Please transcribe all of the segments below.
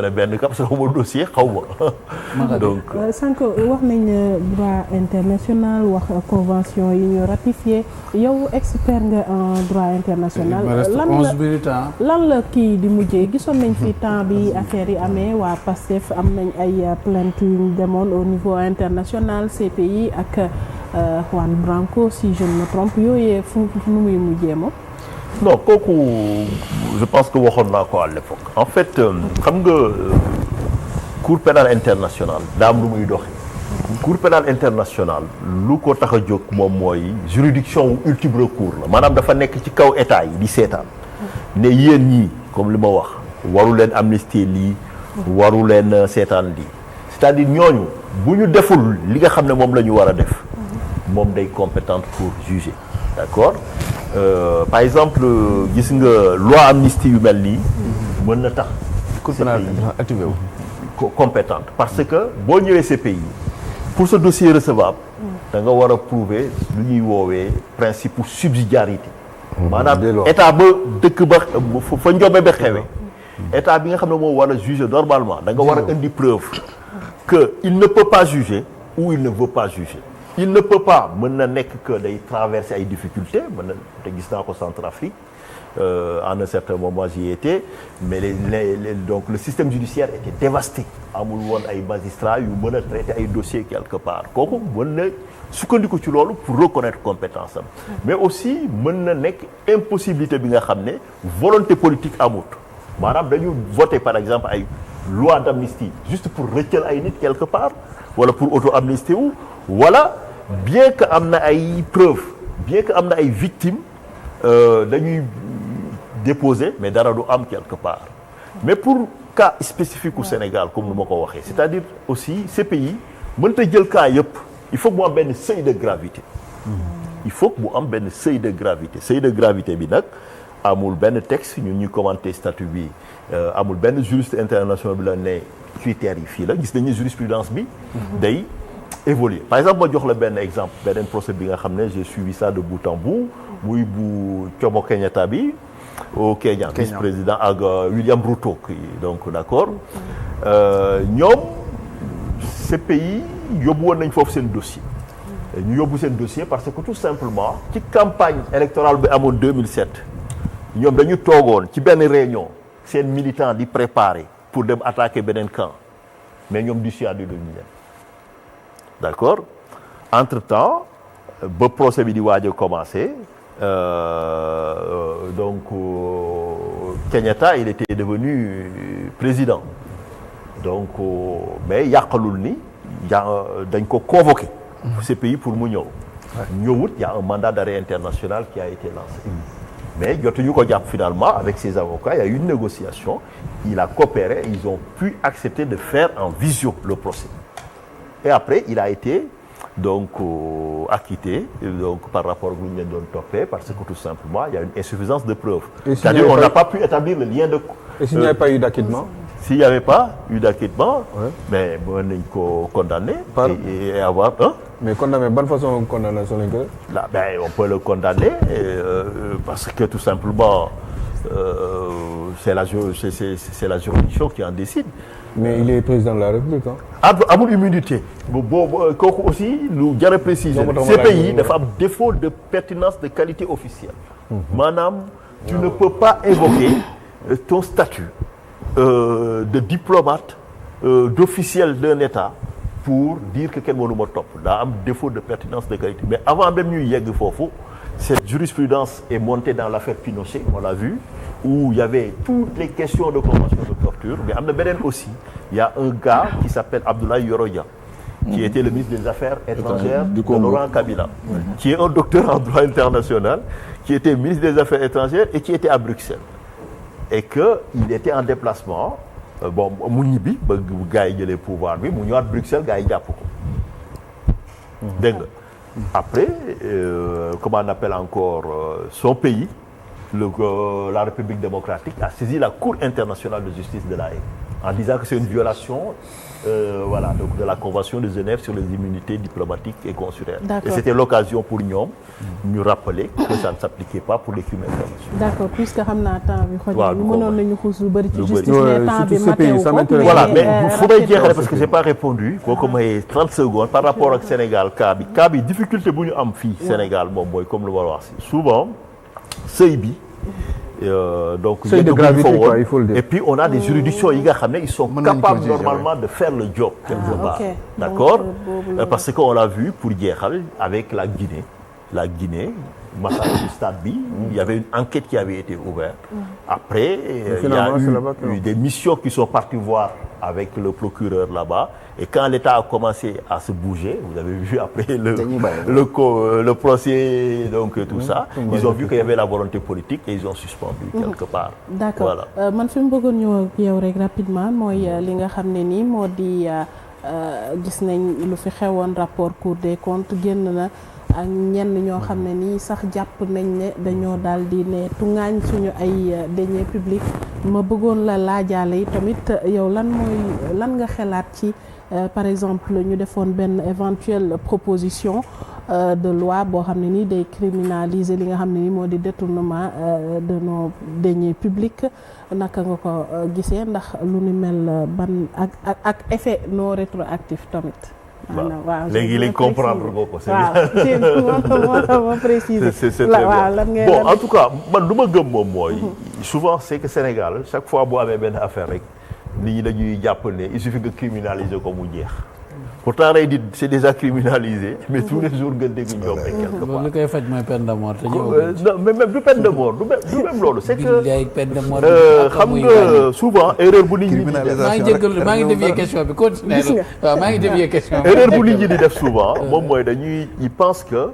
benn cap parce que dossier xaw ma. donc sànq wax nañ droit international wax convention yi ñu ratifié yow expert nga en droit international. lan la kii di mujjee gisoon nañ fi temps bi affaire yi amee waa PASTEF am nañ ay plainte yu ñu demoon au niveau international CPI ak Juan Branco si je ne me trompe yooyee fu nu muy mujjee moom. non kooku je pense que waxoon naa ko à l'époque en fait xam nga cour pénale internationale daa am lu muy doxe cour pénale internationale lu ko tax a jóg moom mooy juridiction wu ultime recours la maanaam dafa nekk ci kaw état yi di seetaan ne yéen ñii comme li ma wax waru leen amnistie lii waru leen seetaan lii c'est-à-dire ñooñu bu ñu deful li nga xam ne moom la ñu war a def moom day compétente pour juger d'accord par exemple gis nga loi amnistie yu mel nii mën na tax activé wu compétente parce que boo ñëwee CPI pour ce dossier recevable da nga war a prouver lu ñuy woowee principe subsidiarité maanaam état ba dëkk ba fa njome ba xewe état bi nga xam ne moo war a juger normalement da nga war a indi preuve que il ne peut pas juger ou il ne veut pas juger il ne peut pas mën na nekk que day traverser ay difficultés mën na te gis naa ko Centrafrique en un certain moment j'y étais mais donc le système judiciaire était dévasté amul woon ay magistrats yu mën a traiter ay dossiers quelque part kooku mën na sukkandiku ci loolu pour reconnaître compétence am mais aussi mën na nekk impossibilité bi nga xam ne volonté politique amut maanaam dañu voter par exemple ay loi d'amnistie juste pour rëccal ay nit quelque part wala pour auto-amnistie wu wala bien que am na ay preuves bien que am na ay victimes dañuy déposer mais dara du am quelque part mais pour cas spécifique au Sénégal comme nu ma ko waxee c'est-à-dire aussi CPI mënta jël cas yëpp il faut que mu am benn seuil de gravité il faut que mu am benn seuil de gravité bi nag amul benn texte ñun ñu commenté statut bi amul benn juriste international bi la ne critères yi fii la gis nañu jurisprudence bi day évoluer par exemple ma jox la benn exemple beneen procès bi nga xam ne j'ai suivi ça de bout en bout muy bu Jomo Kenyatta bi au Kenya vice-président ak William Ruto donc d'accord ñoom CPI yóbbu woon nañ foofu seen dossier ñu yóbbu seen dossier parce que tout simplement ci campagne électorale bi amoon 2007 ñoom dañu toogoon ci benn réunion seen militant di préparer pour dem attaquer beneen camp mais ñoom dissuadé duñu leen d'accord entre-temps ba procès bi di waaj a commencer donc Kenyatta il était devenu président donc mais yàqalul ni dañ ko convoqué CPI pour mu ñëw ñëwut y a un mandat d'arrêt international qui a été lancé mais jotuñu ko jàpp finalement avec ses avocats il y a eu une négociation il a coopéré ils ont pu accepter de faire en visio le procès et après il a été donc acquitté donc par rapport ak lu ñu leen doon toppee parce que tout simplement il y a une insuffisance de preuves c'est-à-dire on n'a pas pu établir le lien de et s'il n'y avait pas eu d'acquittement s'il n'y avait pas eu d'acquittement mais mën nañ ko condamner et avoir mais condamné ban façon condamnation lañ ko là ben on peut le condamner parce que tout simplement c'est la juridiction qui en décide. Mais il est président de la République amul immunité boobu kooku aussi lu jar a préciser CPI dafa am défaut de pertinence de qualité officielle maanaam tu ne peux pas évoquer ton statut de diplomate d'officiel d'un État pour dire que kenn mënu ma topp daa am défaut de pertinence de qualité mais avant même ñuy yegg foofu cette jurisprudence est montée dans l'affaire Pinochet on l'a vu où il y avait toutes les questions de convention de torture mais am na beneen aussi il y a un gars qui s'appelle Abdoulaye Yoro Dia qui était le ministre des Affaires étrangères de Laurent Kabila qui est un docteur en droit international qui était ministre des Affaires étrangères et qui était à Bruxelles et que il était en déplacement bon mu ñibbi ba gars yi jëlee pouvoir bi mu ñëwaat Bruxelles gars yi jàpp ko dégg nga après comment on appelle encore son pays la République démocratique a saisi la Cour internationale de justice de La Haye en disant que c'est une violation donc de la Convention de Genève sur les immunités diplomatiques et consulaires. Et c'était l'occasion pour ñoom ñu rappeler que ça ne s'appliquait pas pour les crimes internationaux. D'accord, puisque xam naa temps bi xoj ñu mënoon nañu xuus lu bëri ci justice mais temps bi matéw ko. Voilà, mais fu may jeexale parce que j'ai pas répondu boo ko mayee 30 secondes par rapport ak Sénégal cas bi difficulté bu ñu am fii Sénégal moom mooy comme lu ma wax souvent sëy bi donc seuil de gravité quoi, il faut le dire. Et puis on a des juridictions yi nga xam ne ils sont capables normalement de faire le job quelque part. D'accord, parce que on l'a vu pour jeexal avec la Guinée massacre du stade bi il y avait une enquête qui avait été ouverte. Après il y a eu des missions qui sont parties voir avec le procureur là-bas et quand l'État a commencé à se bouger vous avez vu après le procès donc tout ça ils ont vu qu'il y avait la volonté politique et ils ont suspendu quelque part. D'accord, man fi mu bëggoon ñëw ak yow rek rapidement mooy li nga xam ne nii moo di gis nañ lu fi xewoon rapport Cour des comptes génn na ak ñenn ñoo xam ne nii sax jàpp nañ ne dañoo daal di ne tungaañ suñu ay deniers publics ma bëggoon la laajaale yi tamit yow lan nga xalaat ci par exemple ñu defoon benn éventuelle proposition de loi boo xam ne nii day criminaliser li nga xam ne nii moo di détournement de nos deniers publics naka nga ko gisee ndax lu ni mel ban ak effet non rétroactif tamit. waaw léegi lañ comprendre nga ko. moo préciser. c'est bon en tout cas man lu ma gëm moom mooy. souvent c'est que Sénégal chaque fois boo amee benn affaire rek nit ñi dañuy jàpp ne il suffit que criminaliser ko mu jeex. pourtant rey di c'est déjà criminalisé mais tous les jours nga dégg ñoom rek quelque part. li koy faj mooy peine de mort. non mais même du peine de mort du même loolu. c'est que peine de mort xam nga souvent erreur bu nit ñi di def. maa ngi jégalu maa ngi dévier question bi continué waaw maa ngi dévier question bi. erreur bu nit ñi di def souvent moom mooy ils pensent que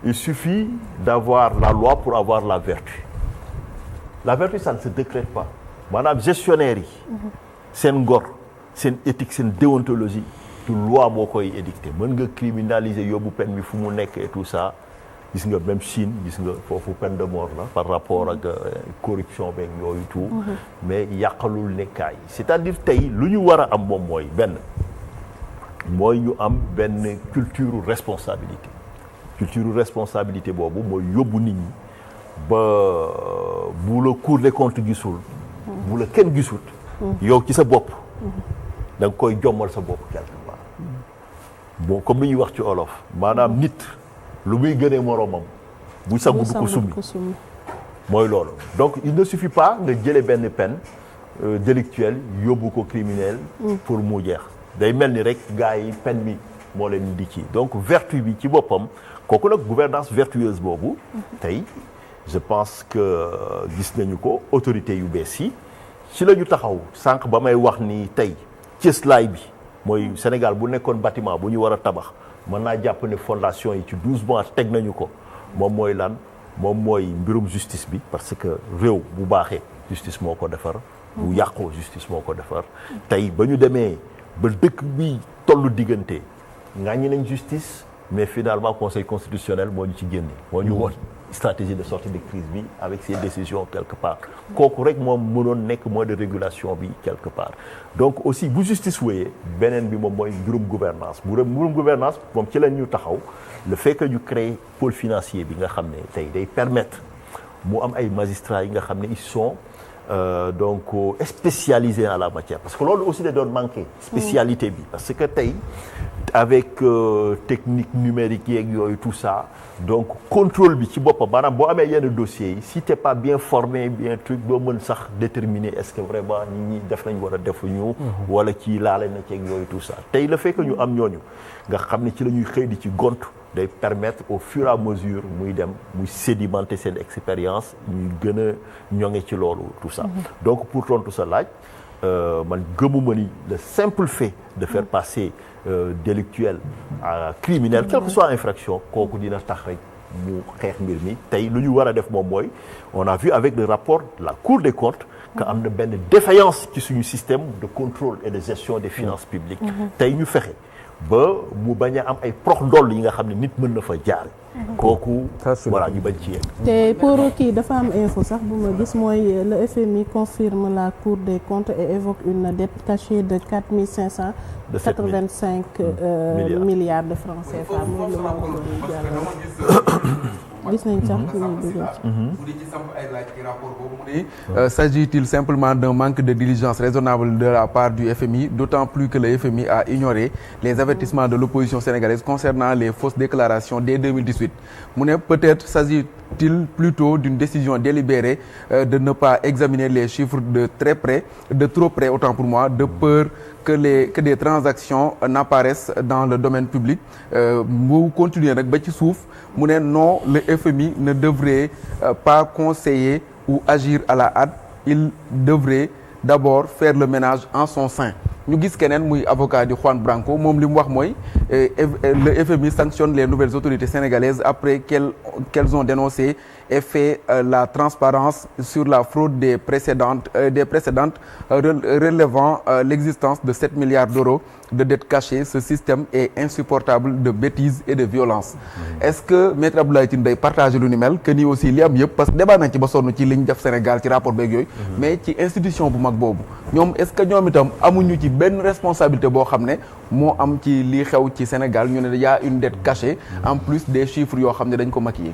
il suffit d'avoir la loi pour avoir la vertu. La vertu ça ne se décrète pas maanaam gestionnaire yi. seen ngor seen éthique seen déontologie. tu loi moo koy édicté mën nga criminaliser yóbbu peine bi fu mu nekk et tout ça gis nga même Chine gis nga foofu peine de mort la par rapport ak corruption beeg yooyu tout mais yàqalul nekkaay c'est-à-dire tey lu ñu war a am moom mooy ñu am benn culture responsabilité boobu mooy yóbbu nit ñi ba bu la Cour des comptes gisul bu la kenn gisut yow ci sa bopp da nga koy jommal sa bopp quelque part bon comme li ñuy wax ci olof maanaam nit lu muy gënee moroomam bu sangu du ko summi mooy loolu donc il ne suffit pas nga jëlee benn peine délictuelle yóbbu ko criminel pour mu jeex day mel ni rek gars yi peine bi moo leen di ci donc vertu bi ci boppam kooku nag gouvernance vertueuse boobu tey je pense que gis nañu ko autorité yu bees yi ci la ñu taxaw sànq ba may wax ni tey cëslaay bi mooy Sénégal bu nekkoon bâtiment bu ñu war a tabax mën naa jàpp ne fondation yi ci 12 mois teg nañu ko moom mooy lan moom mooy mbirum justice bi parce que réew bu baaxee justice moo ko defar bu yàqoo justice moo ko defar tey ba ñu demee ba dëkk bi tollu diggante ŋàññi nañ justice mais finalement conseil constitutionnel moo ñu ci génne moo ñu woon stratégie de sortie de crise bi avec ses décisions quelque part kooku rek moom mënoon nekk moyen de régulation bi quelque part donc aussi bu justice wéyee beneen bi moom mooy mbirum gouvernance mbirum gouvernance moom ci lañ ñu taxaw le fait que ñu créer pôle financier bi nga xam ne tey day permettre mu am ay magistrats yi nga xam ne ils sont donc spécialisés en la matière parce que loolu aussi da doon manqué spécialité bi parce que tey avec technique numérique yeeg yooyu tout ça donc contrôle bi ci boppam maanaam boo amee yenn dossiers yi si t'es pas bien formé bien truc doo mën sax déterminer est-ce que vraiment nit ñi def nañ war a defuñu wala ci laale na ceeg yooyu tout ça tey le fait que ñu am ñooñu nga xam ne ci la ñuy xëy di ci gont day permettre au fur et à mesure muy dem muy sédimenter seen expérience ñuy gën a ñoŋe ci loolu tout ça donc pour tontu sa laaj man gëmuma ni le simple fait de faire passer délictuel à criminel quelle que soit infraction kooku dina tax rek mu xeex mbir mi tey lu ñu war a def moom mooy on a vu avec le rapport de la Cour des comptes que am na benn défaillance ci suñu système de contrôle et de gestion des finances publiques tey ñu fexe ba mu bañ a am ay prox ndoll yi nga xam ne nit mën na fa jaar. kooku voilà ñu bañ ci yegg. te pour kii dafa am info sax bu ma gis mooy le FMI confirme la Cour des comptes et évoque une dette cachée de 4585 milliards de francs CFA. gis nañ sax mu di ci samp ay laaj ci rapport boobu mu ne s'agit-il simplement d'un manque de diligence raisonnable de la part du FMI, d'autant plus que le FMI a ignoré les avertissements de l'opposition sénégalaise concernant les fausses déclarations dès 2018. mu ne peut-être s'agit-il plutôt d'une décision délibérée de ne pas examiner les chiffres de trop près autant pour moi, de peur que des transactions n'apparaissent dans le domaine public. mu continuer nag ba ci suuf mu ne non, le FMI ne devrait pas conseiller ou agir à la hâte, il devrait d'abord faire le ménage en son sein. ñu gis keneen muy avocat di Juan Branco moom li mu wax mooy le FMI sanctionne les nouvelles autorités sénégalaises après qu'elles ont dénoncé et fait la transparence sur la fraude des précédentes relevant l'existence de 7 milliards d'euros de dettes cachées. Ce système est insupportable de bêtises et de violence. Est-ce que Maître Abdoulaye Tine day partager lu ni mel que ni aussi li am yëpp parce que débat nañ ci ba sonn ci li ñu def Sénégal ci rapport beeg yooyu mais ci institution bu mag boobu ñoom est-ce que ñoom itam amuñu ci benn responsabilité boo xam ne moo am ci li xew ci Sénégal ñu ne y a une dette cachée en plus des chiffres yoo xam ne dañ ko maquillé.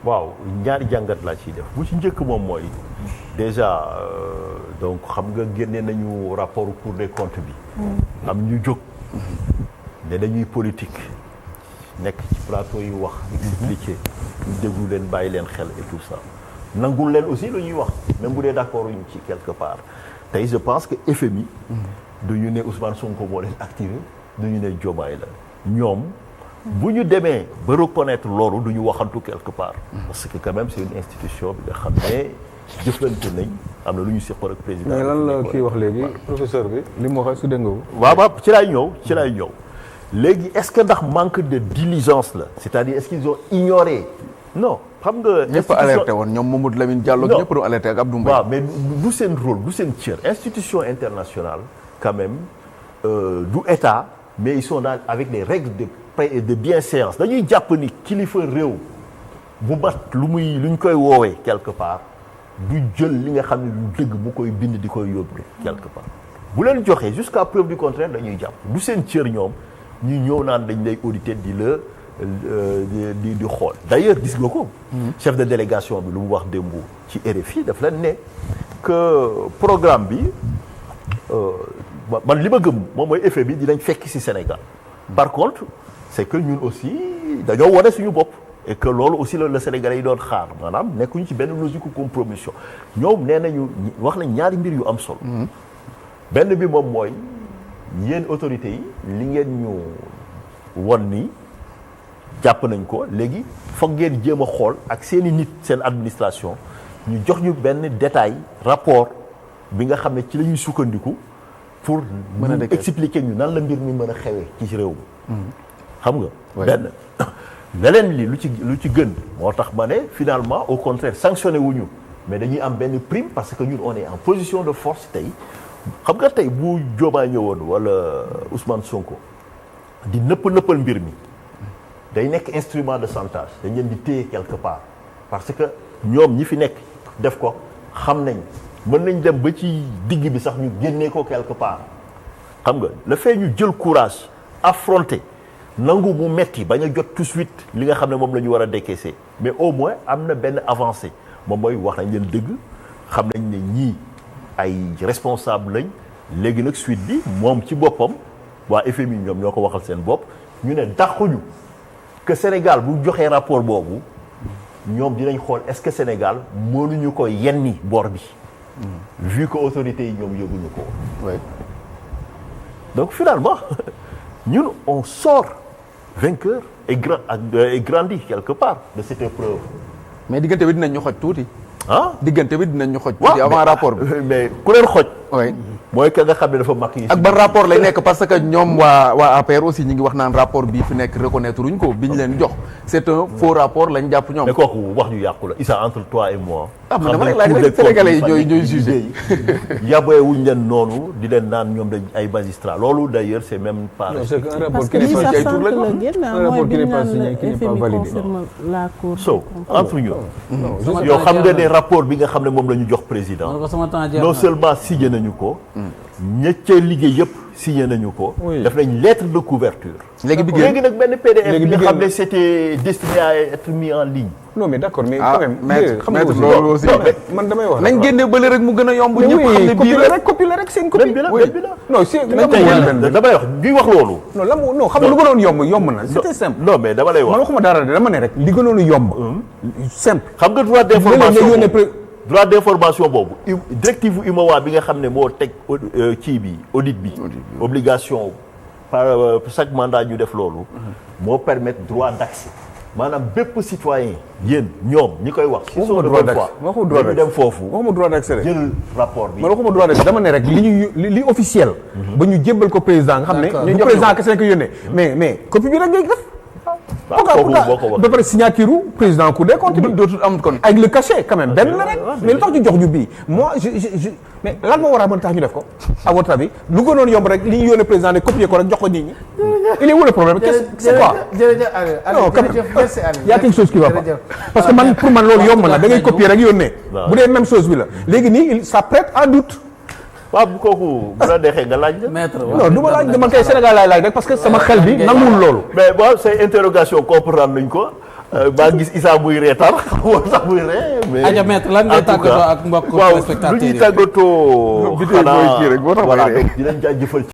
waaw ñaari jàngat laa ciy def bu ci njëkk moom mooy déjà donc xam nga génne nañu rapport Cour des comptes bi am ñu jóg ne dañuy politique nekk ci plateau yu wax expliquer ñu déglu leen bàyyi leen xel et tout ça nangul leen aussi lu ñuy wax même bu dee d'accord ñu ci quelque part tey je pense que FMI duñu ne Ousmane Sonko moo leen activé duñu ne Diomaye la ñoom bu ñu demee ba reconnaître loolu du ñu waxantu quelque part parce que quand même c'est une institution bi nga xam ne jëflante nañ am na lu ñu seqoon ak président. mais lan la kii wax léegi professeur bi li mu wax su dégg nga ko. waaw ci laay ñëw léegi est-ce que ndax manque de diligence la c'est-à-dire est-ce qu'ils ont ignoré non xam nga. ñëpp alerté woon ñoom Mamadou Lamine Diallo ñëpp doon alerté ak Abdou Mbaye. waaw mais du seen rôle du seen cër institution internationale quand même du état mais ils sont dans avec des règles de bienséance dañuy jàpp ni kilifa réew bu mat lu ñu koy woowee quelque part du jël li nga xam ne lu dëgg bu koy bind di koy yóbbu quelque part bu leen joxee jusqu'à preuve du contraire dañuy jàpp du seen cër ñoom ñu ñëw naan dañ lay auditer di la di xool d'ailleurs gis nga ko chef de délégation bi lu mu wax démb ci RFI daf leen ne que programme bi man li ma gëm moom mooy effet bi dinañ fekk ci Sénégal par contre c'est que ñun aussi dañoo wane suñu bopp et que loolu aussi la Sénégalais yi doon xaar maanaam nekkuñu ci benn logique compromission ñoom nee nañu wax nañ ñaari mbir yu am solo benn bi moom mooy yéen autorités yi li ngeen ñu won ni jàpp nañ ko léegi foog ngeen jéem a xool ak seeni nit seen administration ñu jox ñu benn détail rapport bi nga xam ne ci la ñuy sukkandiku pour ñu expliquer ñu nan la mbir mi mën a xewee ci réew mi xam nga benn leneen li lu ci gën moo tax ma ne finalement au contraire sanctionné wuñu mais dañuy am benn prime parce que ñun on est en position de force tey xam nga tey bu Diomaye ñëwoon wala Ousmane Sonko di nëppal mbir mi day nekk instrument de chantage dañ leen di téye quelque part parce que ñoom ñi fi nekk def ko xam nañ mën nañ dem ba ci digg bi sax ñu génnee ko quelque part xam nga le fait ñu jël courage affronter nangu mu metti bañ a jot tout de suite li nga xam ne moom la ñu war a décaisser mais au moins am na benn avancée moom mooy wax nañ leen dëgg xam nañ ne ñii ay responsable lañ léegi nag suite bi moom ci boppam waa FMI ñoom ñoo ko waxal seen bopp ñu ne dàquñu que Sénégal bu joxee rapport boobu ñoom dinañ xool est-ce que Sénégal mënuñu ko yenni bor bi vu que autorités yi ñoom yëguñu ko donc finalement ñun on sort vainqueur et grandi quelque part de cette épreuve. mais diggante bi dinañ ñu xoj tuuti. ah diggante bi dinañ ñu xoj tuuti avant rapport bi. mais ku leen xoj. oui mooy que nga xam ne dafa maquillé. ak ban rapport lay nekk parce que ñoom waa APR aussi ñi ngi wax naan rapport bii fi nekk reconnaître uñ ko biñ leen jox c'est un faux rapport lañ jàpp ñoom. mais kooku wax ñu yàqu la Issa entre toi et moi. man dama lay laaj rek Sénégalais yi ñooy jugé. yabooye wuñ leen noonu di leen naan ñoom dañ ay magistrats loolu d'ailleurs c'est même pas. c'est un rapport parce que lii sax sànq la génn mooy bi ñu naan FMI confirme la cour. so entre ñu. yow xam nga ne rapport bi nga xam ne moom la ñu jox président. non seulement signé nañu ko. ña ca liggéey yëpp signé nañu ko. def nañ lettre de couverture. léegi nag benn PDF bi nga xam ne c'était destiné à être mis en ligne. non mais d'accord mais quand même. xam nga loolu aussi man damay wax. nañ génne bële rek mu gën a yomb. ñëpp xam ne bii la copie la rek c'est une copie. même bi la non c'est damay wax ñuy wax loolu. non la non xam nga lu gënoon yomb na. c'était simple. non mais dama lay wax. man waxuma dara dama ne rek li gënoon yomb. simple. xam nga droit d'information droit d'information boobu directive UMOA bi nga xam ne moo teg kii bi audit bi obligation par chaque mandat ñu def loolu moo permettre droit d'accès maanaam bépp citoyen yéen ñoom ñi koy wax si soo dañu dem foofu waxuma droit d'accès rek jël rapport bi man waxuma droit d'accès dama ne rek li officiel ba ñu jébbal ko président nga xam ne ñu président kese ko yónnee mais copie bi rek ngay def ba pare signature président Cour des comptes dootul am kon avec le cachet quand même benn la rek mais lu tax ñu jox ñu bii moi je mais lan moo war a mën tax ñu def ko à votre avis lu gënoon yomb rek li ñu yónnee président ne copier ko rek jox ko nit ñi il est où le problème c'est quoi non quand même il y a quelque chose qui va pas parce que man pour man loolu yomb na da ngay copier rek yónnee bu dee même chose bi la léegi nii ça prête à doute waaw bu kooku bu la neexee nga laaj la. maître non du ma laaj dama kay Sénégal laay laaj rek parce que sama xel bi nanguwul loolu. mais bon say interrogation comprendre nañ ko baa gis Issa muy reetaan wala sax muy ree mais aja maître lan ngay tàggatoo ak mbokk téléspectateurs yi waaw lu ñuy tàggatoo. xanaa voilà dinañ jaajëfal